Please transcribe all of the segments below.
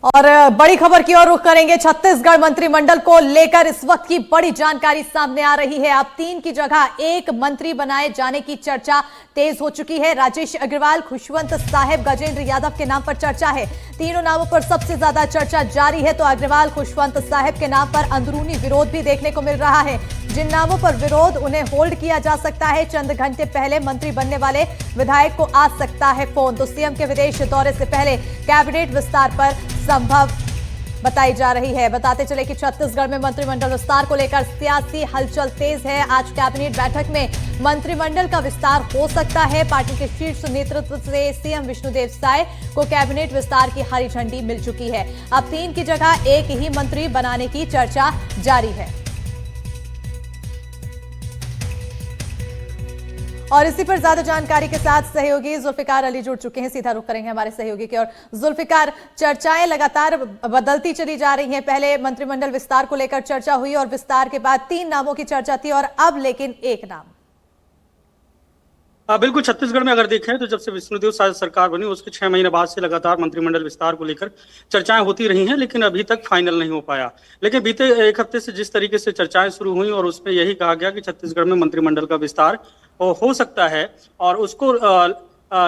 और बड़ी खबर की ओर रुख करेंगे। छत्तीसगढ़ मंत्रिमंडल को लेकर इस वक्त की बड़ी जानकारी सामने आ रही है। अब 3 की जगह 1 मंत्री बनाए जाने की चर्चा तेज हो चुकी है। राजेश अग्रवाल, खुशवंत साहेब, गजेंद्र यादव के नाम पर चर्चा है। तीनों नामों पर सबसे ज्यादा चर्चा जारी है। तो अग्रवाल, खुशवंत साहेब के नाम पर अंदरूनी विरोध भी देखने को मिल रहा है। जिन नामों पर विरोध, उन्हें होल्ड किया जा सकता है। चंद घंटे पहले मंत्री बनने वाले विधायक को आ सकता है फोन। तो सीएम के विदेश दौरे से पहले कैबिनेट विस्तार पर संभव बताई जा रही है। बताते चले कि छत्तीसगढ़ में मंत्रिमंडल विस्तार को लेकर सियासी हलचल तेज है। आज कैबिनेट बैठक में मंत्रिमंडल का विस्तार हो सकता है। पार्टी के शीर्ष नेतृत्व से सीएम विष्णुदेव साय को कैबिनेट विस्तार की हरी झंडी मिल चुकी है। अब 3 की जगह 1 ही मंत्री बनाने की चर्चा जारी है। और इसी पर ज्यादा जानकारी के साथ सहयोगी जुल्फिकार अली जुड़ चुके हैं। सीधा रुख करेंगे हमारे सहयोगी की ओर। जुल्फिकार, चर्चाएं लगातार बदलती चली जा रही हैं। पहले मंत्रिमंडल विस्तार को लेकर चर्चा हुई और विस्तार के बाद 3 नामों की चर्चा थी और अब लेकिन 1 नाम। बिल्कुल, छत्तीसगढ़ में अगर देखें तो जब से विष्णुदेव साय सरकार बनी उसके 6 महीने बाद से लगातार मंत्रिमंडल विस्तार को लेकर चर्चाएं होती रही हैं, लेकिन अभी तक फाइनल नहीं हो पाया। लेकिन बीते 1 हफ्ते से जिस तरीके से चर्चाएं शुरू हुई और उसमें यही कहा गया कि छत्तीसगढ़ में मंत्रिमंडल का विस्तार हो सकता है और उसको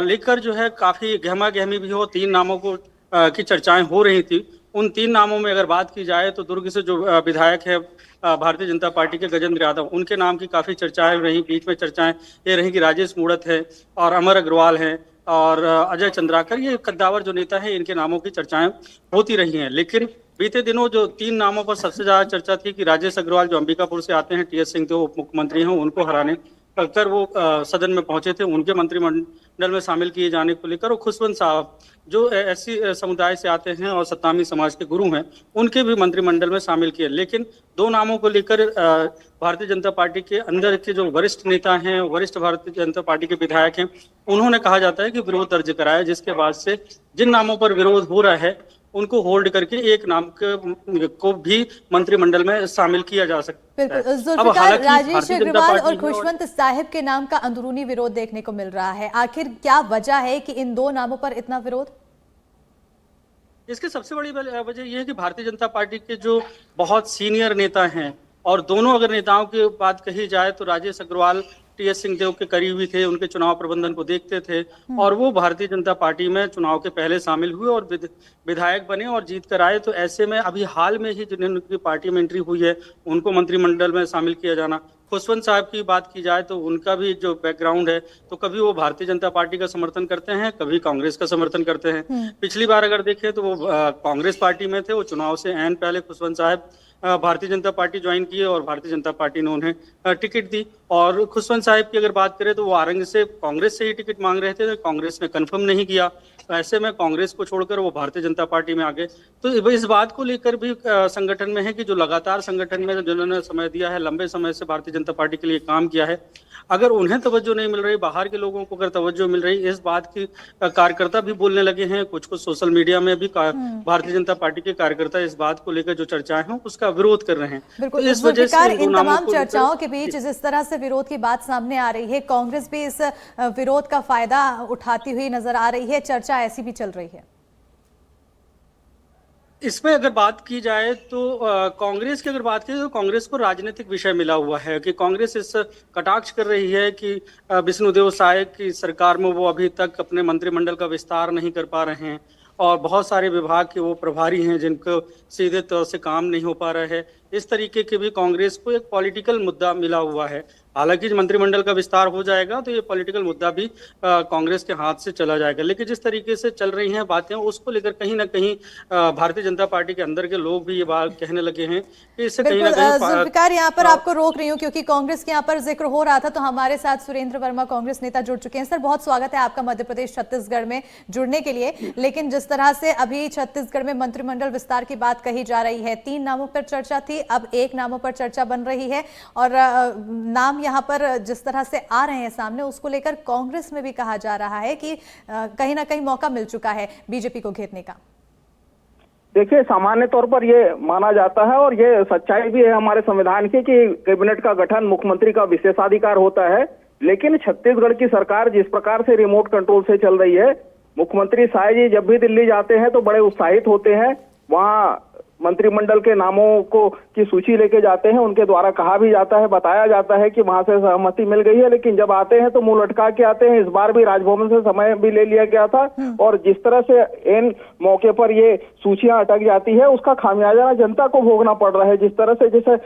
लेकर जो है काफी गहमा गहमी भी हो। 3 नामों को की चर्चाएं हो रही थी। उन 3 नामों में अगर बात की जाए तो दुर्ग से जो विधायक है भारतीय जनता पार्टी के गजेंद्र यादव, उनके नाम की काफी चर्चाएं रही। बीच में चर्चाएं ये रही कि राजेश मूणत है और अमर अग्रवाल हैं और अजय चंद्राकर, ये कद्दावर जो नेता है, इनके नामों की चर्चाएं होती रही हैं। लेकिन बीते दिनों जो 3 नामों पर सबसे ज्यादा चर्चा थी कि राजेश अग्रवाल जो अंबिकापुर से आते हैं, टीएस सिंहदेव उप मुख्यमंत्री हैं, उनको हराने कर वो सदन में पहुंचे थे, उनके मंत्रिमंडल में शामिल किए जाने को लेकर, और खुशवंत साहब जो एससी समुदाय से आते हैं और सत्तामी समाज के गुरु हैं, उनके भी मंत्रिमंडल में शामिल किए। लेकिन 2 नामों को लेकर भारतीय जनता पार्टी के अंदर के जो वरिष्ठ नेता हैं, वरिष्ठ भारतीय जनता पार्टी के विधायक हैं, उन्होंने कहा जाता है कि विरोध दर्ज कराया, जिसके बाद से जिन नामों पर विरोध हो रहा है उनको होल्ड करके 1 नाम को भी मंत्रिमंडल में शामिल किया जा सकता है। बिल्कुल जुल्फिकार, राजेश अग्रवाल और खुशवंत साहिब के नाम का अंदरूनी विरोध देखने को मिल रहा है। आखिर क्या वजह है कि इन 2 नामों पर इतना विरोध? इसकी सबसे बड़ी वजह यह है कि भारतीय जनता पार्टी के जो बहुत सीनियर नेता हैं, और दोनों अगर नेताओं की बात कही जाए तो राजेश अग्रवाल टीएस सिंहदेव के करीबी थे, उनके चुनाव प्रबंधन को देखते थे और वो भारतीय जनता पार्टी में चुनाव के पहले शामिल हुए और विधायक बने और जीत कर आए। तो ऐसे में अभी हाल में ही जिनकी पार्टी में एंट्री हुई है उनको मंत्रिमंडल में शामिल किया जाना। खुशवंत साहब की बात की जाए तो उनका भी जो बैकग्राउंड है, तो कभी वो भारतीय जनता पार्टी का समर्थन करते हैं, कभी कांग्रेस का समर्थन करते हैं। पिछली बार अगर देखें तो वो कांग्रेस पार्टी में थे। वो चुनाव से ऐन पहले खुशवंत साहब भारतीय जनता पार्टी ज्वाइन किए और भारतीय जनता पार्टी ने उन्हें टिकट दी। और खुशवंत साहिब की अगर बात करें तो वो आरंग से कांग्रेस से ही टिकट मांग रहे थे, तो कांग्रेस ने कंफर्म नहीं किया। तो ऐसे में कांग्रेस को छोड़कर वो भारतीय जनता पार्टी में आ गए। तो इस बात को लेकर भी संगठन में है कि जो लगातार संगठन में जिन्होंने समय दिया है, लंबे समय से भारतीय जनता पार्टी के लिए काम किया है, अगर उन्हें तवज्जो नहीं मिल रही, बाहर के लोगों को अगर तवज्जो मिल रही, इस बात की कार्यकर्ता भी बोलने लगे हैं। कुछ सोशल मीडिया में भी भारतीय जनता पार्टी के कार्यकर्ता इस बात को लेकर जो चर्चाएं हैं उसका विरोध कर रहे हैं। बिल्कुल, इस वजह से इन तमाम चर्चाओं के बीच जिस तरह से विरोध की बात सामने आ रही है, कांग्रेस भी इस विरोध का फायदा उठाती हुई नजर आ रही है। चर्चा ऐसी भी चल रही है। इसमें अगर बात की जाए तो कांग्रेस की अगर बात की तो कांग्रेस को राजनीतिक विषय मिला हुआ है कि कांग्रेस इस कटाक्ष कर रही है कि विष्णुदेव साय की सरकार में वो अभी तक अपने मंत्रिमंडल का विस्तार नहीं कर पा रहे हैं और बहुत सारे विभाग के वो प्रभारी हैं जिनको सीधे तौर से काम नहीं हो पा रहा है। इस तरीके के भी कांग्रेस को एक पॉलिटिकल मुद्दा मिला हुआ है। हालांकि मंत्रिमंडल का विस्तार हो जाएगा तो ये पॉलिटिकल मुद्दा भी कांग्रेस के हाथ से चला जाएगा। लेकिन जिस तरीके से चल रही हैं बातें, उसको लेकर कहीं ना कहीं भारतीय जनता पार्टी के अंदर के लोग भी ये बात कहने लगे हैं कि इससे कहीं ना कहीं जुल्फिकार, यहाँ पर आपको रोक रही हूँ क्योंकि कांग्रेस के यहाँ पर जिक्र हो रहा था, तो हमारे साथ सुरेंद्र वर्मा कांग्रेस नेता जुड़ चुके हैं। सर, बहुत स्वागत है आपका मध्य प्रदेश छत्तीसगढ़ में जुड़ने के लिए। लेकिन जिस तरह से अभी छत्तीसगढ़ में मंत्रिमंडल विस्तार की बात कही जा रही है, 3 नामों पर चर्चा थी, अब 1 नामों पर चर्चा बन रही है और नाम यहाँ पर जिस तरह से आ रहे हैं सामने, उसको लेकर कांग्रेस में भी कहा जा रहा है कि कहीं ना कहीं मौका मिल चुका है बीजेपी को घेरने का। देखिए, सामान्य तौर पर ये माना जाता है और ये सच्चाई भी है हमारे संविधान की कि कैबिनेट का गठन मुख्यमंत्री का विशेषाधिकार होता है। लेकिन छत्तीसगढ़ की सरकार जिस प्रकार से रिमोट कंट्रोल से चल रही है, मुख्यमंत्री शाह जी जब भी दिल्ली जाते हैं तो बड़े उत्साहित होते हैं। वहाँ मंत्रिमंडल के नामों को की सूची लेके जाते हैं, उनके द्वारा कहा भी जाता है, बताया जाता है कि वहां से सहमति मिल गई है, लेकिन जब आते हैं तो मुंह लटका के आते हैं। इस बार भी राजभवन से समय भी ले लिया गया था और जिस तरह से इन मौके पर ये सूचियां अटक जाती है उसका खामियाजा जनता को भोगना पड़ रहा है। जिस तरह से जैसे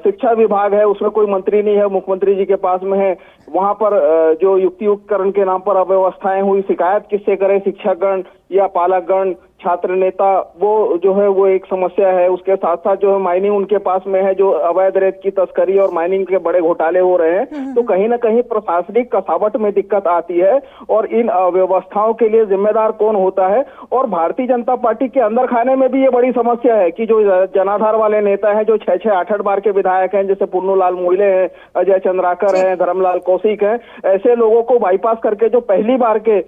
शिक्षा विभाग है उसमें कोई मंत्री नहीं है, मुख्यमंत्री जी के पास में है, वहां पर जो युक्तियुक्तकरण के नाम पर अव्यवस्थाएं हुई, शिकायत किससे करें, शिक्षकगण या पालकगण, छात्र नेता, वो जो है वो एक समस्या है। उसके साथ साथ जो है माइनिंग उनके पास में है, जो अवैध रेत की तस्करी और माइनिंग के बड़े घोटाले हो रहे हैं, तो कहीं ना कहीं प्रशासनिक कसावट में दिक्कत आती है और इन अव्यवस्थाओं के लिए जिम्मेदार कौन होता है। और भारतीय जनता पार्टी के अंदर खाने में भी ये बड़ी समस्या है कि जो जनाधार वाले नेता हैं, जो 6-6, 8-8 बार के विधायक हैं, जैसे पुन्नूलाल मोइले हैं, अजय चंद्राकर हैं, धर्मलाल कौशिक हैं, ऐसे लोगों को बाईपास करके जो पहली बार के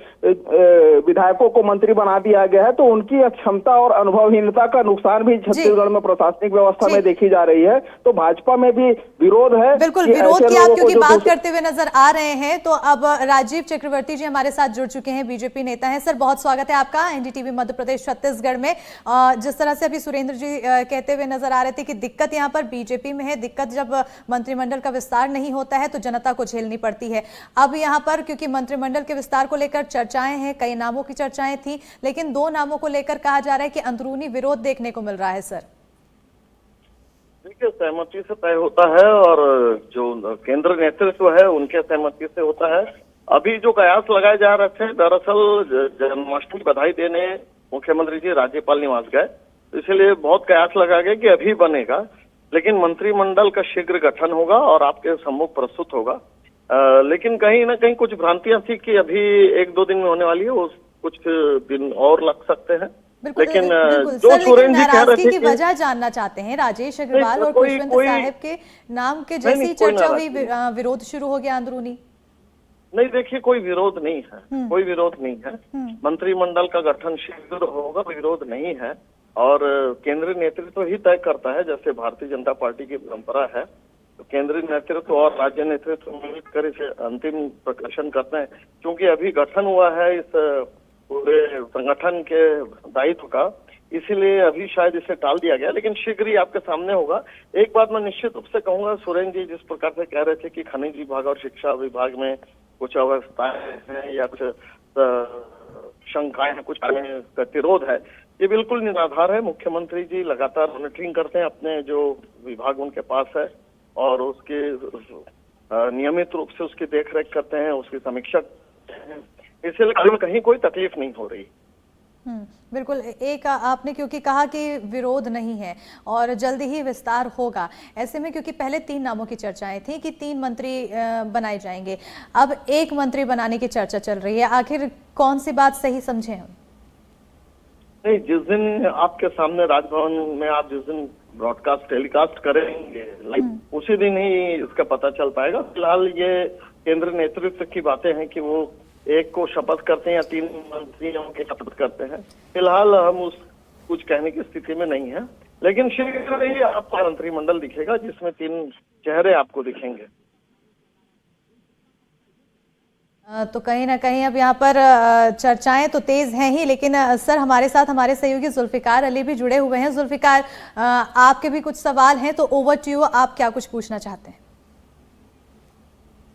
विधायकों को मंत्री बना दिया गया है, तो उनकी अक्षमता और अनुभवहीनता का नुकसान भी छत्तीसगढ़ में प्रशासनिक व्यवस्था में देखी जा रही है। तो भाजपा में भी विरोध है। बिल्कुल विरोध की आप क्योंकि बात करते हुए नजर आ रहे हैं, तो अब राजीव चक्रवर्ती जी हमारे साथ जुड़ चुके हैं, बीजेपी नेता हैं। सर बहुत स्वागत है आपका एनडीटीवी मध्य प्रदेश छत्तीसगढ़ में। जिस तरह से अभी सुरेंद्र जी कहते हुए नजर आ रहे थे कि दिक्कत यहाँ पर बीजेपी में है, दिक्कत जब मंत्रिमंडल का विस्तार नहीं होता है तो जनता को झेलनी पड़ती है। अब यहाँ पर क्योंकि मंत्रिमंडल के विस्तार को लेकर चर्चाएं हैं, कई नामों की चर्चाएं थी, लेकिन 2 नामों को लेकर कहा जा रहा है कि अंदरूनी विरोध देखने को मिल रहा है। सर देखिए, सहमति से तय होता है और जो केंद्र नेतृत्व है उनके सहमति से होता है। अभी जो कयास लगाए जा रहे थे, दरअसल जन्माष्टमी की बधाई देने मुख्यमंत्री जी राज्यपाल निवास गए, इसलिए बहुत कयास लगा गया कि अभी बनेगा, लेकिन मंत्रिमंडल का शीघ्र गठन होगा और आपके सम्मुख प्रस्तुत होगा। लेकिन कहीं ना कहीं कुछ भ्रांतियां थी कि अभी 1-2 दिन में होने वाली है, वो कुछ दिन और लग सकते हैं। लेकिन जो सुरेंद्र जी कह रहे थे की वजह जानना चाहते हैं, राजेश अग्रवाल और खुशवंत साहब के नाम के जैसी चर्चा हुई, विरोध शुरू हो गया अंदरूनी। नहीं, देखिए कोई विरोध नहीं है, कोई विरोद नहीं है। मंत्रिमंडल का गठन शीघ्र होगा, विरोध नहीं है और केंद्रीय नेतृत्व ही तय करता है, जैसे भारतीय जनता पार्टी की परंपरा है। तो केंद्रीय नेतृत्व और राज्य नेतृत्व मिलकर इसे अंतिम प्रकाशन करते हैं। क्योंकि अभी गठन हुआ है इस पूरे संगठन के दायित्व का, इसीलिए अभी शायद इसे टाल दिया गया, लेकिन शीघ्र ही आपके सामने होगा। एक बात मैं निश्चित रूप से कहूंगा, सुरेंद्र जी जिस प्रकार से कह रहे थे कि खनिज विभाग और शिक्षा विभाग में कुछ अवस्थाएं हैं या कुछ शंकाएं हैं, कुछ गतिरोध है, ये बिल्कुल निराधार है। मुख्यमंत्री जी लगातार मॉनिटरिंग करते हैं अपने जो विभाग उनके पास है और उसके नियमित रूप से उसकी देखरेख करते हैं, उसकी समीक्षा करते हैं, इसलिए कहीं कोई तकलीफ नहीं हो रही। बिल्कुल। एक आपने क्योंकि कहा कि विरोध नहीं है और जल्दी ही विस्तार होगा, ऐसे में क्योंकि पहले 3 नामों की चर्चाएं थी कि 3 मंत्री बनाए जाएंगे, अब 1 मंत्री बनाने की चर्चा चल रही है, आखिर कौन सी बात सही समझे हम? नहीं, जिस दिन आपके सामने राजभवन में आप जिस दिन ब्रॉडकास्ट टेलीकास्ट करेंगे लाइव, उसी दिन ही इसका पता चल पाएगा। फिलहाल ये केंद्र नेतृत्व की बातें हैं कि वो 1 को शपथ करते हैं या 3 मंत्रियों के शपथ करते हैं। फिलहाल हम उस कुछ कहने की स्थिति में नहीं है, लेकिन शीघ्र ही आपका मंत्रिमंडल दिखेगा जिसमें 3 चेहरे आपको दिखेंगे। तो कहीं ना कहीं अब यहाँ पर चर्चाएं तो तेज हैं ही, लेकिन सर हमारे साथ हमारे सहयोगी जुल्फिकार अली भी जुड़े हुए हैं। जुल्फिकार, आपके भी कुछ सवाल हैं तो ओवर टू यू, आप क्या कुछ पूछना चाहते हैं?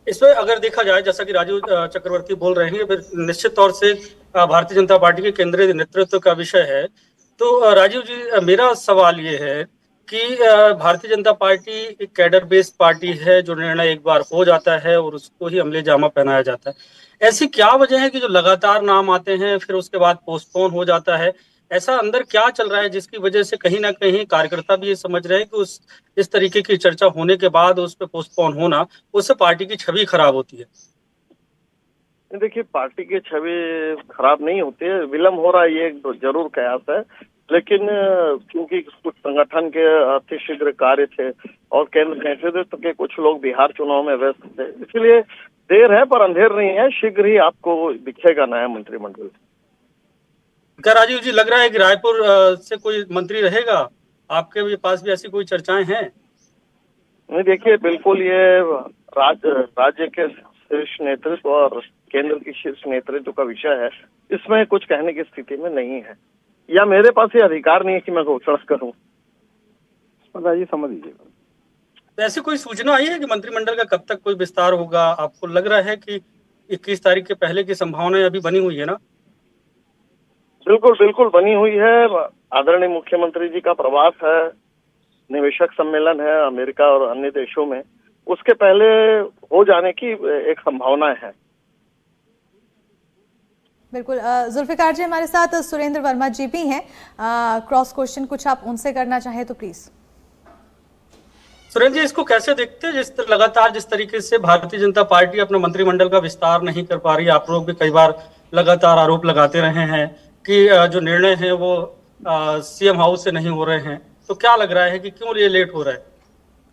इसमें अगर देखा जाए, जैसा कि राजीव चक्रवर्ती बोल रहे हैं, फिर निश्चित तौर से भारतीय जनता पार्टी के केंद्रीय नेतृत्व का विषय है। तो राजीव जी, मेरा सवाल ये है कि भारतीय जनता पार्टी एक कैडर बेस्ड पार्टी है, जो निर्णय एक बार हो जाता है और उसको ही अमले जामा पहनाया जाता है। ऐसी क्या वजह है कि जो लगातार नाम आते हैं फिर उसके बाद पोस्टपोन हो जाता है? ऐसा अंदर क्या चल रहा है जिसकी वजह से कहीं ना कहीं कार्यकर्ता भी ये समझ रहे हैं कि इस तरीके की चर्चा होने के बाद उस पर पोस्टपोन होना, उससे पार्टी की छवि खराब होती है? देखिए, पार्टी की छवि खराब नहीं होती है, विलम्ब हो रहा है ये जरूर कयास है, लेकिन क्योंकि कुछ संगठन के अतिशीघ्र कार्य थे और केंद्र नेतृत्व के कुछ लोग बिहार चुनाव में व्यस्त थे, इसलिए देर है पर अंधेर नहीं है। शीघ्र ही आपको दिखेगा नया मंत्रिमंडल। क्या राजीव जी लग रहा है कि रायपुर से कोई मंत्री रहेगा? आपके पास भी ऐसी कोई चर्चाएं हैं? नहीं, देखिए बिल्कुल ये राज्य के शीर्ष नेतृत्व और केंद्र की शीर्ष नेतृत्व का विषय है, इसमें कुछ कहने की स्थिति में नहीं है, या मेरे पास ये अधिकार नहीं है कि मैं घोषणा करूं। जी समझ लीजिए। तो ऐसी कोई सूचना आई है कि मंत्रिमंडल का कब तक कोई विस्तार होगा? आपको लग रहा है कि 21 तारीख के पहले की संभावनाएं अभी बनी हुई है ना? बिल्कुल बिल्कुल बनी हुई है। आदरणीय मुख्यमंत्री जी का प्रवास है, निवेशक सम्मेलन है अमेरिका और अन्य देशों में, उसके पहले हो जाने की एक संभावना है। बिल्कुल। जुल्फिकार जी, हमारे साथ सुरेंद्र वर्मा जी भी हैं। क्रॉस क्वेश्चन कुछ आप उनसे करना चाहें तो प्लीज। सुरेंद्र जी, इसको कैसे देखते हैं जिस तरीके से भारतीय जनता पार्टी अपना मंत्रिमंडल का विस्तार नहीं कर पा रही है? आप लोग भी कई बार लगातार आरोप लगाते रहे हैं कि जो निर्णय है वो सीएम हाउस से नहीं हो रहे हैं, तो क्या लग रहा है कि क्यों ये लेट हो रहा है?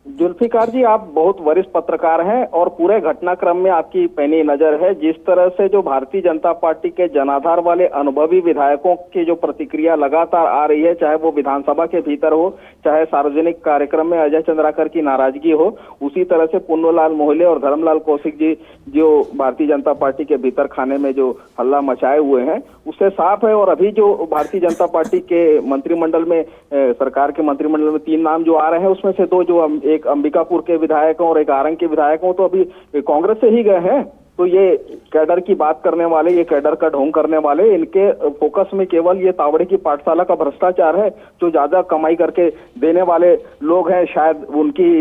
जुल्फिकार जी, आप बहुत वरिष्ठ पत्रकार हैं और पूरे घटनाक्रम में आपकी पैनी नजर है। जिस तरह से जो भारतीय जनता पार्टी के जनाधार वाले अनुभवी विधायकों की जो प्रतिक्रिया लगातार आ रही है, चाहे वो विधानसभा के भीतर हो, चाहे सार्वजनिक कार्यक्रम में अजय चंद्राकर की नाराजगी हो, उसी तरह से पुन्नूलाल मोहले और धर्मलाल कौशिक जी जो भारतीय जनता पार्टी के भीतर खाने में जो हल्ला मचाए हुए हैं, उससे साफ है। और अभी जो भारतीय जनता पार्टी के मंत्रिमंडल में, सरकार के मंत्रिमंडल में 3 नाम जो आ रहे हैं, उसमें से 2 जो एक अंबिकापुर के विधायक और एक आरंग के विधायक हो, तो अभी कांग्रेस से ही गए हैं। तो ये कैडर की बात करने वाले, ये कैडर का ढोंग करने वाले, इनके फोकस में केवल ये तावड़े की पाठशाला का भ्रष्टाचार है। जो ज्यादा कमाई करके देने वाले लोग हैं, शायद उनकी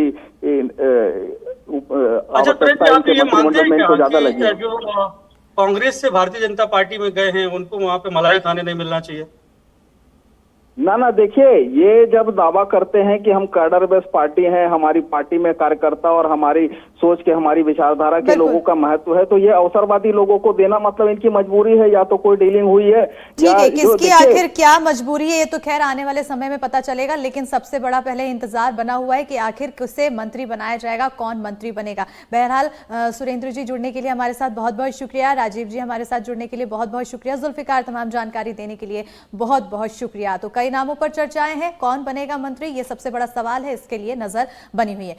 आवश्यकता इनके मंत्रिमंडल में इनको ज्यादा लगी है। जो कांग्रेस से भारतीय जनता पार्टी में गए हैं, उनको वहां पे मलाई खाने नहीं मिलना चाहिए? ना, देखिए, ये जब दावा करते हैं कि हम कैडर बेस्ड पार्टी हैं, हमारी पार्टी में कार्यकर्ता और हमारी सोच के, हमारी विचारधारा के लोगों का महत्व है, तो ये अवसरवादी लोगों को देना मतलब इनकी मजबूरी है, या तो कोई डीलिंग हुई है। ठीक है, किसकी आखिर क्या मजबूरी है ये तो खैर आने वाले समय में पता चलेगा, लेकिन सबसे बड़ा पहले इंतजार बना हुआ है कि आखिर किसे मंत्री बनाया जाएगा, कौन मंत्री बनेगा। बहरहाल सुरेंद्र जी जुड़ने के लिए हमारे साथ बहुत बहुत शुक्रिया, राजीव जी हमारे साथ जुड़ने के लिए बहुत बहुत शुक्रिया, जुल्फिकार तमाम जानकारी देने के लिए बहुत बहुत शुक्रिया। तो कई नामों पर चर्चाएं हैं, कौन बनेगा मंत्री, ये सबसे बड़ा सवाल है, इसके लिए नजर बनी हुई है।